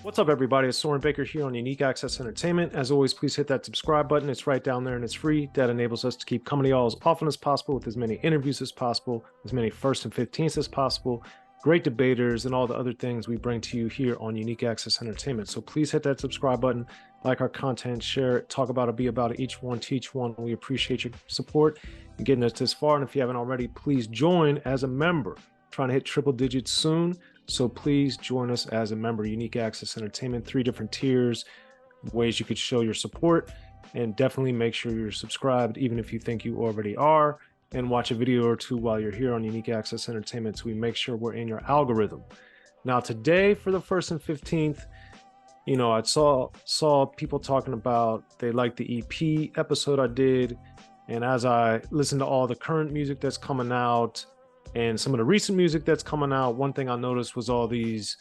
What's up, everybody? It's Soren Baker here on Unique Access Entertainment. As always, please hit that subscribe button. It's right down there and it's free. That enables us to keep coming to y'all as often as possible with as many interviews as possible, as many first and 15ths as possible, great debaters, and all the other things we bring to you here on Unique Access Entertainment. So please hit that subscribe button, like our content, share it, talk about it, be about it, each one, teach one. We appreciate your support and getting us this far. And if you haven't already, please join as a member. Trying to hit triple digits soon. So please join us as a member. Unique Access Entertainment, 3 different tiers, ways you could show your support, and definitely make sure you're subscribed, even if you think you already are, and watch a video or two while you're here on Unique Access Entertainment so we make sure we're in your algorithm. Now today for the 1st and 15th, I saw people talking about they liked the EP episode I did, and as I listened to all the current music that's coming out, and some of the recent music that's coming out, one thing I noticed was all these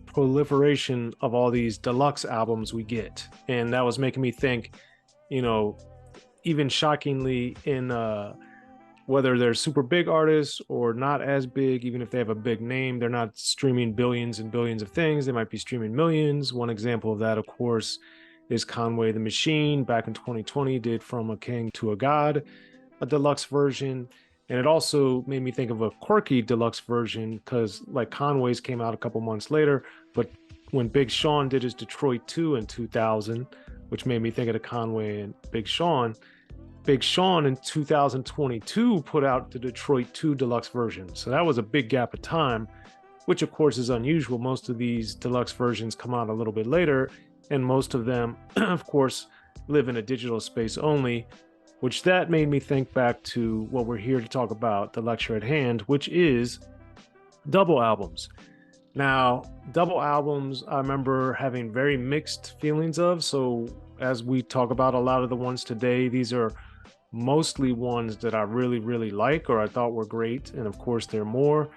proliferation of all these deluxe albums we get. And that was making me think, even shockingly in whether they're super big artists or not as big, even if they have a big name, they're not streaming billions and billions of things. They might be streaming millions. One example of that, of course, is Conway the Machine back in 2020 did From a King to a God, a deluxe version. And it also made me think of a quirky deluxe version because like Conway's came out a couple months later, but when Big Sean did his Detroit 2 in 2000, which made me think of the Conway and Big Sean in 2022 put out the Detroit 2 deluxe version. So that was a big gap of time, which of course is unusual. Most of these deluxe versions come out a little bit later, and most of them, of course, live in a digital space only, which that made me think back to what we're here to talk about, the lecture at hand, which is double albums. Now, double albums, I remember having very mixed feelings of. So as we talk about a lot of the ones today, these are mostly ones that I really, really like or I thought were great. And of course, there are more.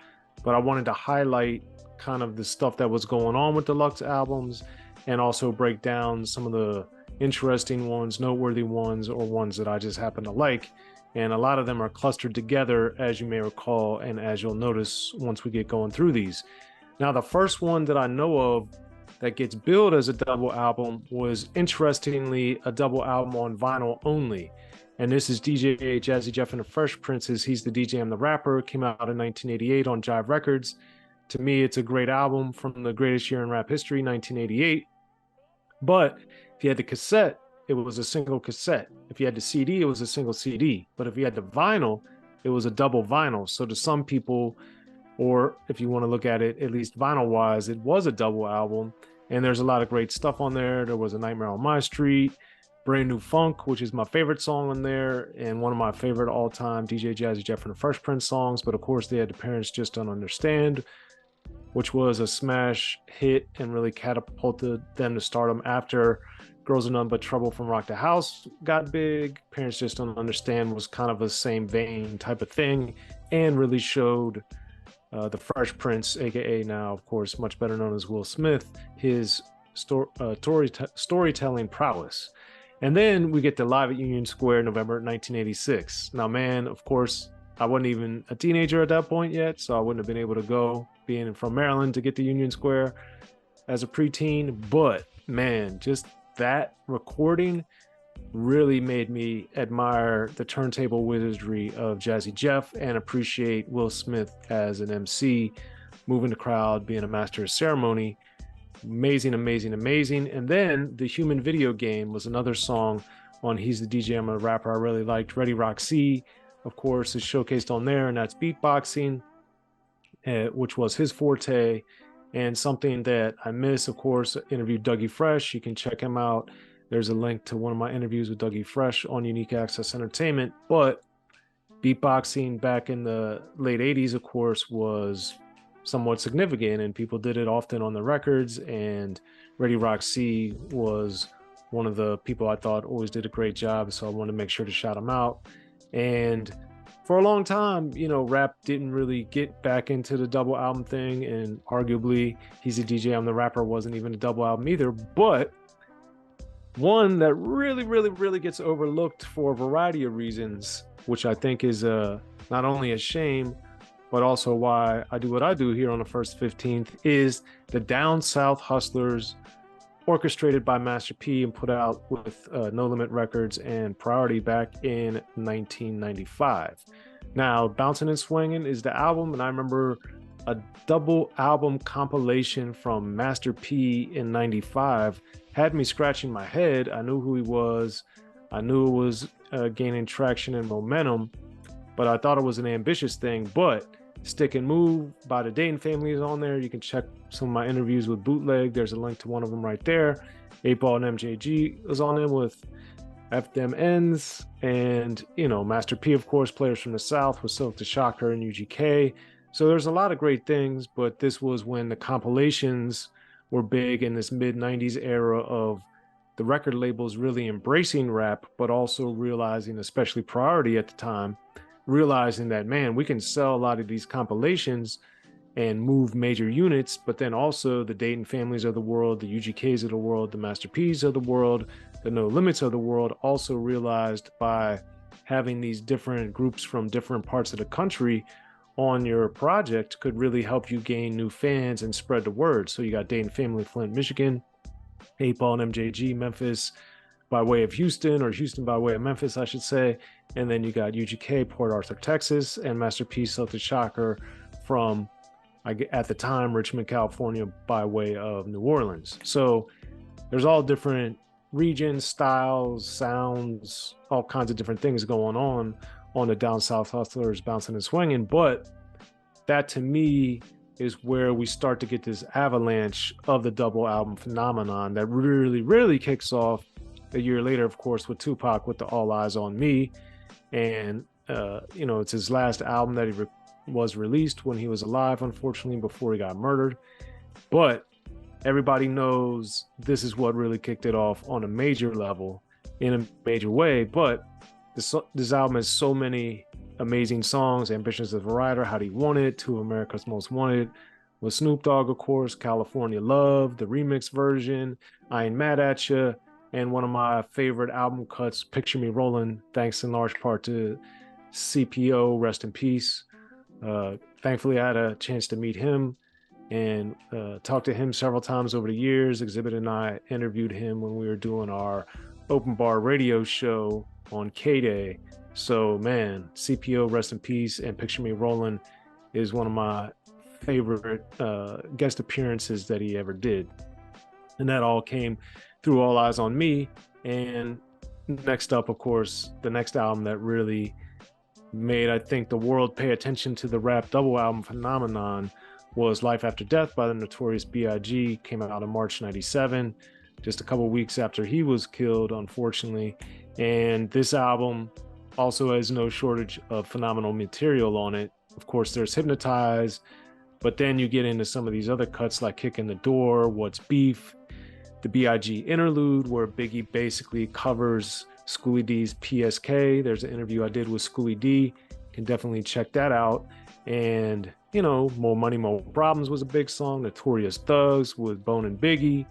But I wanted to highlight kind of the stuff that was going on with deluxe albums and also break down some of the interesting ones, noteworthy ones, or ones that I just happen to like. And a lot of them are clustered together, as you may recall, and as you'll notice once we get going through these. Now, the first one that I know of that gets billed as a double album was, interestingly, a double album on vinyl only. And this is DJ Jazzy Jeff and the Fresh Prince's He's the DJ, I'm the Rapper. Came out in 1988 on Jive Records. To me, it's a great album from the greatest year in rap history, 1988. But if you had the cassette, it was a single cassette. If you had the CD, it was a single CD. But if you had the vinyl, it was a double vinyl. So to some people, or if you want to look at it, at least vinyl-wise, it was a double album. And there's a lot of great stuff on there. There was A Nightmare on My Street, Brand New Funk, which is my favorite song on there, and one of my favorite all-time DJ Jazzy Jeff and the Fresh Prince songs. But of course, they had The Parents Just Don't Understand, which was a smash hit and really catapulted them to stardom after Girls Are None But Trouble from Rock the House got big. Parents Just Don't Understand was kind of a same vein type of thing and really showed the Fresh Prince, aka now, of course, much better known as Will Smith, his storytelling prowess. And then we get to Live at Union Square, November 1986. Now, man, of course, I wasn't even a teenager at that point yet, so I wouldn't have been able to go, being from Maryland, to get to Union Square as a preteen. But man, just that recording really made me admire the turntable wizardry of Jazzy Jeff and appreciate Will Smith as an MC, moving the crowd, being a master of ceremony. Amazing, amazing, amazing. And then The Human Video Game was another song on He's the DJ, I'm a Rapper I really liked. Ready Rock C, of course, is showcased on there, and that's beatboxing, which was his forte. And something that I miss, of course, interviewed Dougie Fresh. You can check him out. There's a link to one of my interviews with Dougie Fresh on Unique Access Entertainment. But beatboxing back in the late 80s, of course, was somewhat significant, and people did it often on the records. And Ready Rock C was one of the people I thought always did a great job, so I wanted to make sure to shout him out. And for a long time, rap didn't really get back into the double album thing, and arguably He's a DJ, I'm the Rapper wasn't even a double album either. But one that really, really, really gets overlooked for a variety of reasons, which I think is not only a shame, but also why I do what I do here on the First 15th, is the Down South Hustlers, orchestrated by Master P and put out with No Limit Records and Priority back in 1995. Now, Bouncing and Swinging is the album, and I remember a double album compilation from Master P in 95 had me scratching my head. I knew who he was. I knew it was gaining traction and momentum, but I thought it was an ambitious thing. But Stick and Move by the Dayton Family is on there. You can check some of my interviews with Bootleg. There's a link to one of them right there. 8Ball and MJG was on them with F Them Ends. And, you know, Master P, of course, Players from the South with Silk the Shocker and UGK. So there's a lot of great things, but this was when the compilations were big in this mid-90s era of the record labels really embracing rap, but also realizing, especially Priority at the time, realizing that, man, we can sell a lot of these compilations and move major units, but then also the Dayton Families of the world, the UGKs of the world, the Master Ps of the world, the No Limits of the world also realized by having these different groups from different parts of the country on your project could really help you gain new fans and spread the word. So you got Dayton Family, Flint, Michigan, 8Ball and MJG, Memphis by way of Houston, or Houston by way of Memphis, I should say. And then you got UGK, Port Arthur, Texas, and Master P, Silk the Shocker from, at the time, Richmond, California by way of New Orleans. So there's all different regions, styles, sounds, all kinds of different things going on the Down South Hustlers, Bouncing and Swinging. But that to me is where we start to get this avalanche of the double album phenomenon that really kicks off a year later, of course, with Tupac with the All Eyes on Me. And, you know, it's his last album that he was released when he was alive, unfortunately, before he got murdered. But everybody knows this is what really kicked it off on a major level, in a major way. But this album has so many amazing songs: Ambitions as a Writer, How Do You Want It, To America's Most Wanted, with Snoop Dogg, of course, California Love, the remix version, I Ain't Mad At Ya, and one of my favorite album cuts, Picture Me Rolling, thanks in large part to CPO, rest in peace. Thankfully, I had a chance to meet him and talk to him several times over the years. Exhibit and I interviewed him when we were doing our open bar radio show on K-Day. So, man, CPO, rest in peace, and Picture Me Rolling is one of my favorite guest appearances that he ever did. And that all came through All Eyes on Me. And next up, of course, the next album that really made, I think, the world pay attention to the rap double album phenomenon was Life After Death by the Notorious B.I.G. Came out in March 97, just a couple weeks after he was killed, unfortunately. And this album also has no shortage of phenomenal material on it. Of course, there's Hypnotize, but then you get into some of these other cuts like Kick in the Door, What's Beef, the B.I.G. interlude, where Biggie basically covers Schoolie D's PSK. There's an interview I did with Schoolie D. You can definitely check that out. And, you know, More Money, More Problems was a big song. Notorious Thugs with Bone and Biggie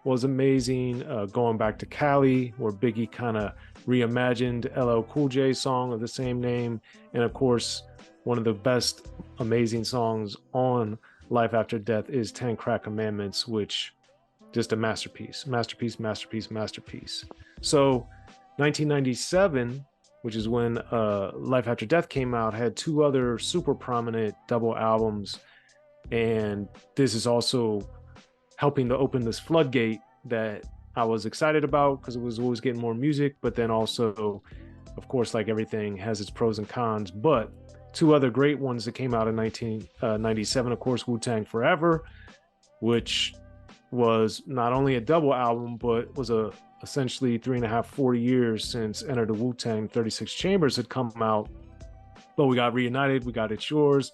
was amazing. Going Back to Cali, where Biggie kind of reimagined LL Cool J's song of the same name. And of course, one of the best amazing songs on Life After Death is 10 Crack Commandments, which just a masterpiece. So 1997, which is when Life After Death came out, had two other super prominent double albums. And this is also helping to open this floodgate that I was excited about, because it was always getting more music, but then also, of course, like everything has its pros and cons. But two other great ones that came out in 1997, of course, Wu-Tang Forever, which was not only a double album, but was essentially 3.5-4 years since Enter the Wu-Tang 36 Chambers had come out. But we got reunited, we got It's Yours,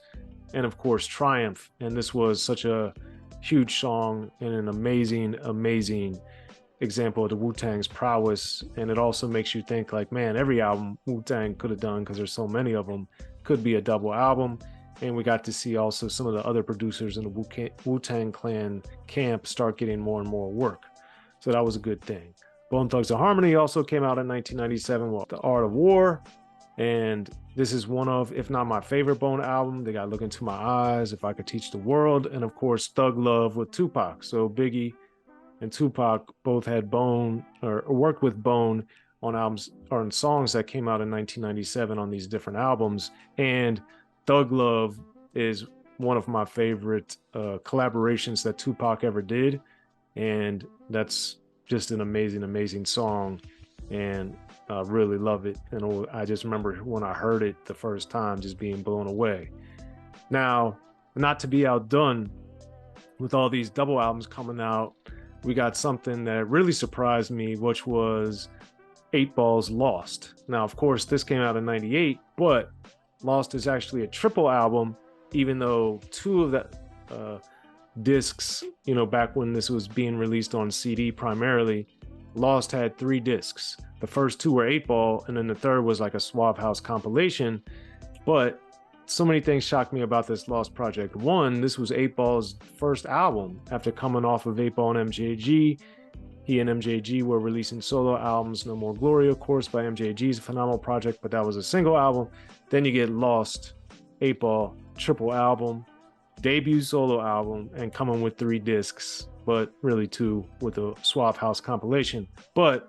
and of course Triumph. And this was such a huge song and an amazing example of the Wu-Tang's prowess. And it also makes you think, like, man, every album Wu-Tang could have done, because there's so many of them, could be a double album. And we got to see also some of the other producers in the Wu-Tang Clan camp start getting more and more work. So that was a good thing. Bone Thugs and Harmony also came out in 1997 with The Art of War. And this is one of, if not my favorite Bone album. They got Look Into My Eyes, If I Could Teach the World, and of course Thug Love with Tupac. So Biggie and Tupac both had Bone or worked with Bone on albums or on songs that came out in 1997 on these different albums. And Thug Love is one of my favorite collaborations that Tupac ever did. And that's just an amazing, amazing song. And I really love it. And I just remember when I heard it the first time, just being blown away. Now, not to be outdone with all these double albums coming out, we got something that really surprised me, which was Eightball's Lost. Now, of course, this came out in 98, but Lost is actually a triple album, even though two of the discs, you know, back when this was being released on CD primarily, Lost had 3 discs. The first 2 were 8-Ball, and then the third was like a Suave House compilation. But so many things shocked me about this Lost project. One, this was 8-Ball's first album after coming off of 8-Ball and MJG. He and MJG were releasing solo albums. No More Glory, of course, by MJG is a phenomenal project, but that was a single album. Then you get Lost, 8-Ball, triple album, debut solo album, and coming with 3 discs, but really 2 with a Suave House compilation. But,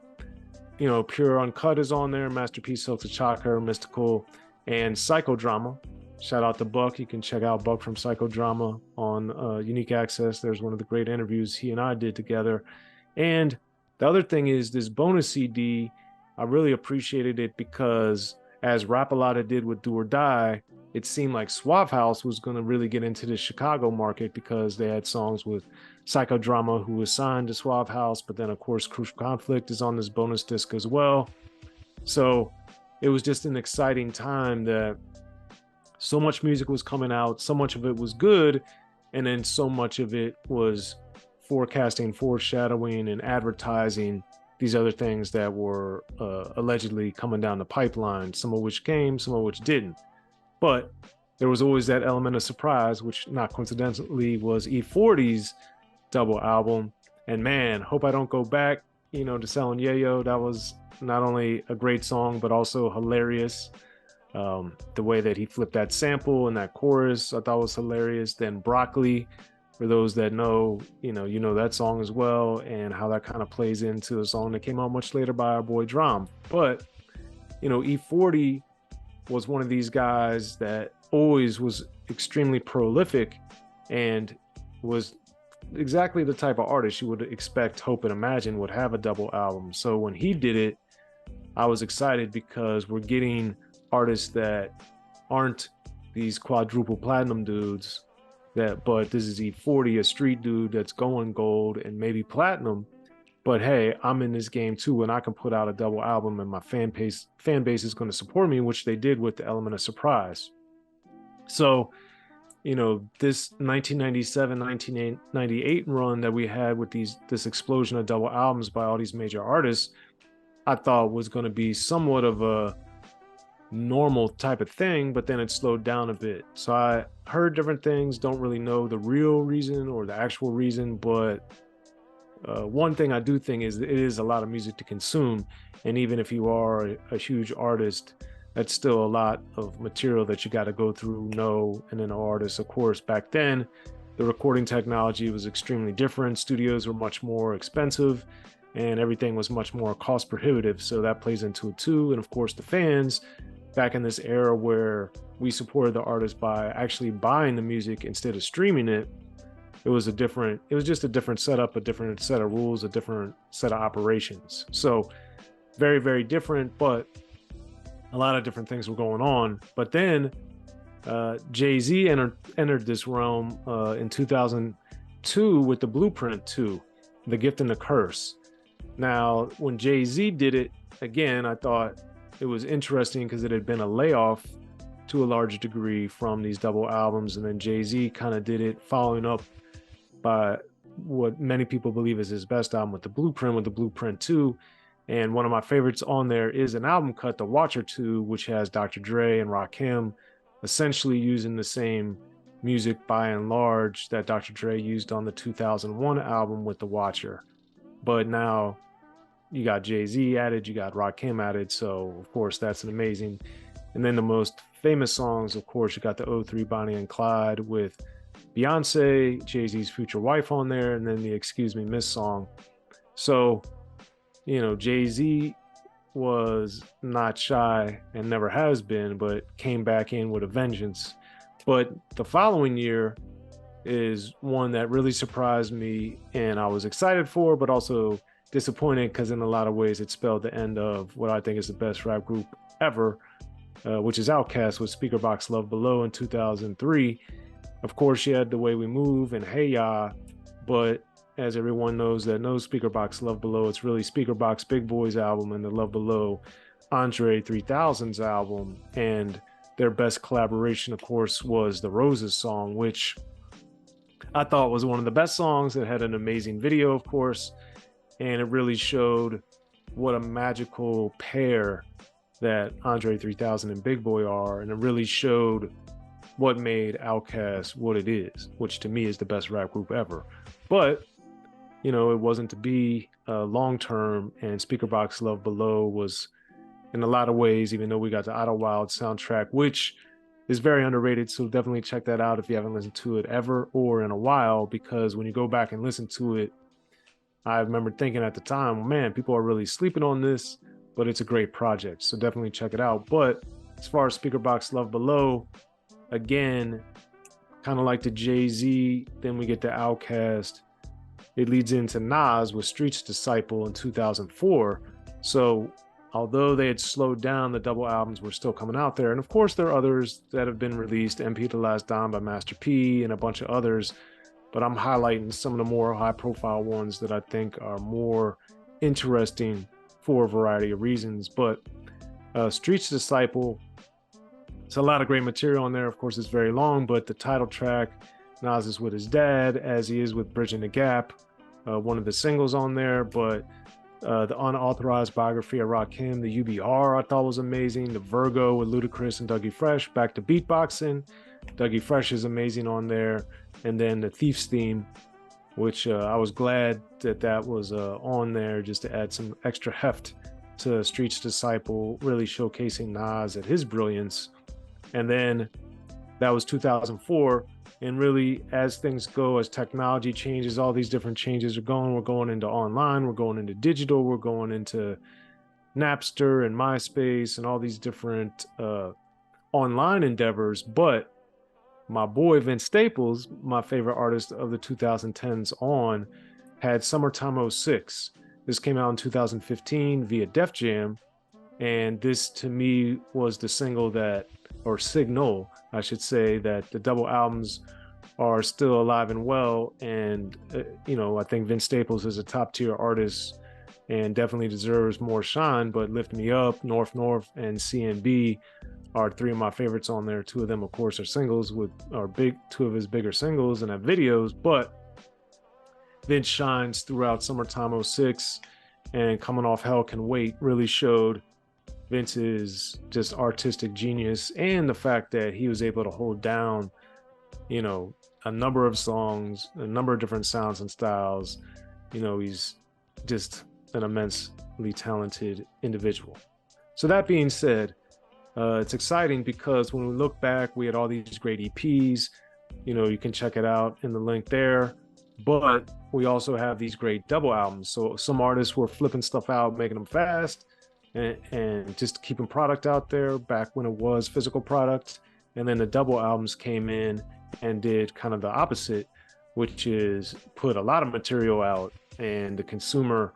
you know, Pure Uncut is on there, Masterpiece, Silk to Chakra, Mystical, and Psychodrama. Shout out to Buck. You can check out Buck from Psychodrama on Unique Access. There's one of the great interviews he and I did together. And the other thing is this bonus CD, I really appreciated it because as Rap-A-Lotta did with Do or Die, it seemed like Suave House was going to really get into the Chicago market because they had songs with Psychodrama, who was signed to Suave House, but then of course Crucial Conflict is on this bonus disc as well. So it was just an exciting time that so much music was coming out, so much of it was good, and then so much of it was forecasting, foreshadowing, and advertising these other things that were allegedly coming down the pipeline, some of which came, some of which didn't. But there was always that element of surprise, which not coincidentally was E40's double album. And man, Hope I Don't Go Back, you know, to Selling Yayo, that was not only a great song, but also hilarious. The way that he flipped that sample and that chorus, I thought was hilarious. Then Broccoli, for those that know, you know that song as well, and how that kind of plays into a song that came out much later by our boy Drum. But, you know, E40 was one of these guys that always was extremely prolific and was exactly the type of artist you would expect Hope and Imagine would have a double album. So when he did it, I was excited because we're getting artists that aren't these quadruple platinum dudes, but this is E40, a street dude that's going gold and maybe platinum. But hey, I'm in this game too, and I can put out a double album, and my fan base is going to support me, which they did with the element of surprise. So, you know, this 1997, 1998 run that we had with this explosion of double albums by all these major artists, I thought was going to be somewhat of a normal type of thing, but then it slowed down a bit. So I heard different things, don't really know the real reason or the actual reason, but one thing I do think is it is a lot of music to consume, and even if you are a huge artist, that's still a lot of material that you got to go through, know, and then an artist, of course, back then the recording technology was extremely different. Studios were much more expensive and everything was much more cost prohibitive, so that plays into it too. And of course the fans back in this era where we supported the artist by actually buying the music instead of streaming it, it was just a different setup, a different set of rules, a different set of operations. So very, very different, but a lot of different things were going on. But then Jay-Z entered this realm in 2002 with the Blueprint 2, The Gift and the Curse. Now, when Jay-Z did it, again, I thought it was interesting because it had been a layoff to a large degree from these double albums. And then Jay-Z kind of did it following up by what many people believe is his best album with the Blueprint 2. And one of my favorites on there is an album cut, The Watcher 2, which has Dr. Dre and Rakim essentially using the same music by and large that Dr. Dre used on the 2001 album with The Watcher. But now you got Jay-Z added, you got Rakim added, so of course that's an amazing And then the most famous songs, of course, you got the '03 Bonnie and Clyde with Beyonce, Jay-Z's future wife on there, and then the Excuse Me Miss song. So, Jay-Z was not shy and never has been, but came back in with a vengeance. But the following year is one that really surprised me and I was excited for, but also disappointed because in a lot of ways it spelled the end of what I think is the best rap group ever, which is OutKast with Speakerboxxx Love Below in 2003. Of course, you had The Way We Move and Hey Ya, but as everyone knows that knows Speakerboxxx Love Below, it's really Speakerboxxx Big Boy's album and the Love Below Andre 3000's album. And their best collaboration, of course, was the Roses song, which I thought was one of the best songs. It had an amazing video, of course, and it really showed what a magical pair that Andre 3000 and Big Boy are. And it really showed what made OutKast what it is, which to me is the best rap group ever. But, it wasn't to be long-term, and Speakerboxxx Love Below was, in a lot of ways, even though we got the Idlewild soundtrack, which is very underrated, so definitely check that out if you haven't listened to it ever or in a while, because when you go back and listen to it, I remember thinking at the time, man, people are really sleeping on this, but it's a great project, so definitely check it out. But as far as Speakerboxxx Love Below, again, kind of like the Jay-Z, then we get the OutKast. It leads into Nas with Street's Disciple in 2004. So although they had slowed down, the double albums were still coming out there. And of course, there are others that have been released, MP The Last Dime by Master P and a bunch of others. But I'm highlighting some of the more high-profile ones that I think are more interesting for a variety of reasons. But Street's Disciple, it's a lot of great material on there. Of course, it's very long, but the title track, Nas is with his dad, as he is with Bridging the Gap, one of the singles on there. But the unauthorized biography of Rakim, the UBR, I thought was amazing. The Virgo with Ludacris and Dougie Fresh, back to beatboxing. Dougie Fresh is amazing on there. And then the Thief's theme, which I was glad that was on there just to add some extra heft to Street's Disciple, really showcasing Nas at his brilliance. And then that was 2004. And really, as things go, as technology changes, all these different changes are going. We're going into online, we're going into digital, we're going into Napster and MySpace and all these different online endeavors. But my boy Vince Staples, my favorite artist of the 2010s on, had Summertime '06. This came out in 2015 via Def Jam. And this, to me, was the signal, I should say, that the double albums are still alive and well. And, I think Vince Staples is a top tier artist and definitely deserves more shine. But Lift Me Up, North North, and CNB are three of my favorites on there. Two of them, of course, are singles two of his bigger singles and have videos. But Vince shines throughout Summertime '06, and Coming Off Hell Can Wait really showed Vince's just artistic genius, and the fact that he was able to hold down, a number of songs, a number of different sounds and styles. He's just an immensely talented individual. So that being said, it's exciting because when we look back, we had all these great EPs. You can check it out in the link there. But we also have these great double albums. So some artists were flipping stuff out, making them fast, and just keeping product out there back when it was physical product. And then the double albums came in and did kind of the opposite, which is put a lot of material out, and the consumer,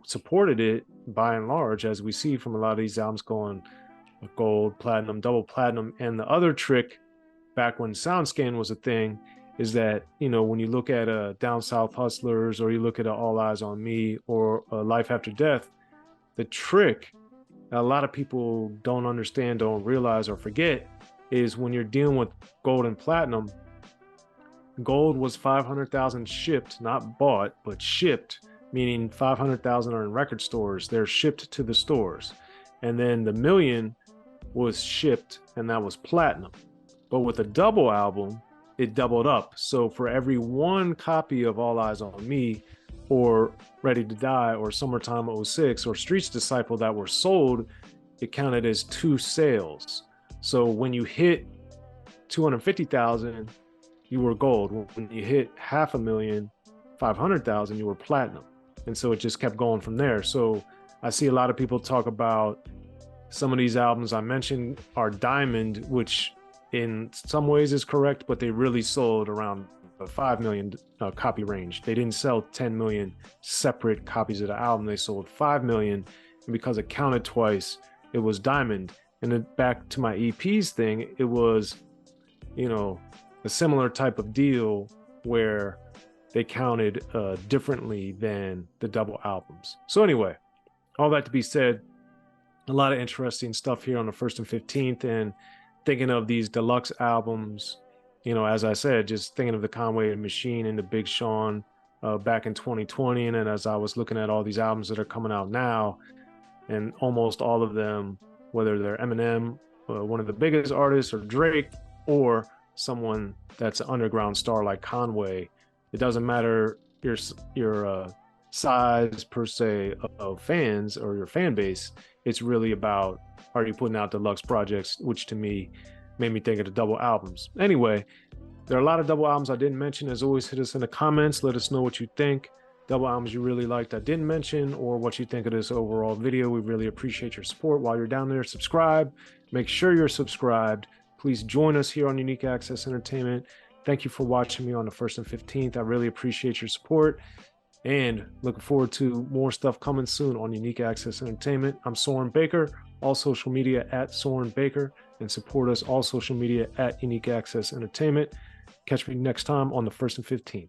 supported it by and large, as we see from a lot of these albums going gold, platinum, double platinum. And the other trick back when SoundScan was a thing is that, when you look at Down South Hustlers, or you look at All Eyes on Me, or Life After Death, the trick that a lot of people don't understand, don't realize, or forget is when you're dealing with gold and platinum, gold was 500,000 shipped, not bought, but shipped, meaning 500,000 are in record stores. They're shipped to the stores. And then the million was shipped, and that was platinum. But with a double album, it doubled up. So for every one copy of All Eyes on Me, or Ready to Die, or Summertime '06, or Street's Disciple that were sold, it counted as 2 sales. So when you hit 250,000, you were gold. When you hit 500,000, 500,000, you were platinum. And so it just kept going from there. So I see a lot of people talk about some of these albums I mentioned are diamond, which in some ways is correct, but they really sold around the 5 million copy range. They didn't sell 10 million separate copies of the album. They sold 5 million. And because it counted twice, it was diamond. And then back to my EPs thing, it was, you know, a similar type of deal where they counted differently than the double albums. So anyway, all that to be said, a lot of interesting stuff here on the 1st and 15th, and thinking of these deluxe albums, you know, as I said, just thinking of the Conway Machine and the Big Sean back in 2020. And then as I was looking at all these albums that are coming out now, and almost all of them, whether they're Eminem, one of the biggest artists, or Drake, or someone that's an underground star like Conway, it doesn't matter your size per se of fans or your fan base. It's really about, are you putting out deluxe projects, which to me made me think of the double albums. Anyway, there are a lot of double albums I didn't mention. As always, hit us in the comments. Let us know what you think. Double albums you really liked I didn't mention, or what you think of this overall video. We really appreciate your support. While you're down there, subscribe. Make sure you're subscribed. Please join us here on Unique Access Entertainment. Thank you for watching me on the 1st and 15th. I really appreciate your support, and looking forward to more stuff coming soon on Unique Access Entertainment. I'm Soren Baker, all social media at Soren Baker, and support us all social media at Unique Access Entertainment. Catch me next time on the 1st and 15th.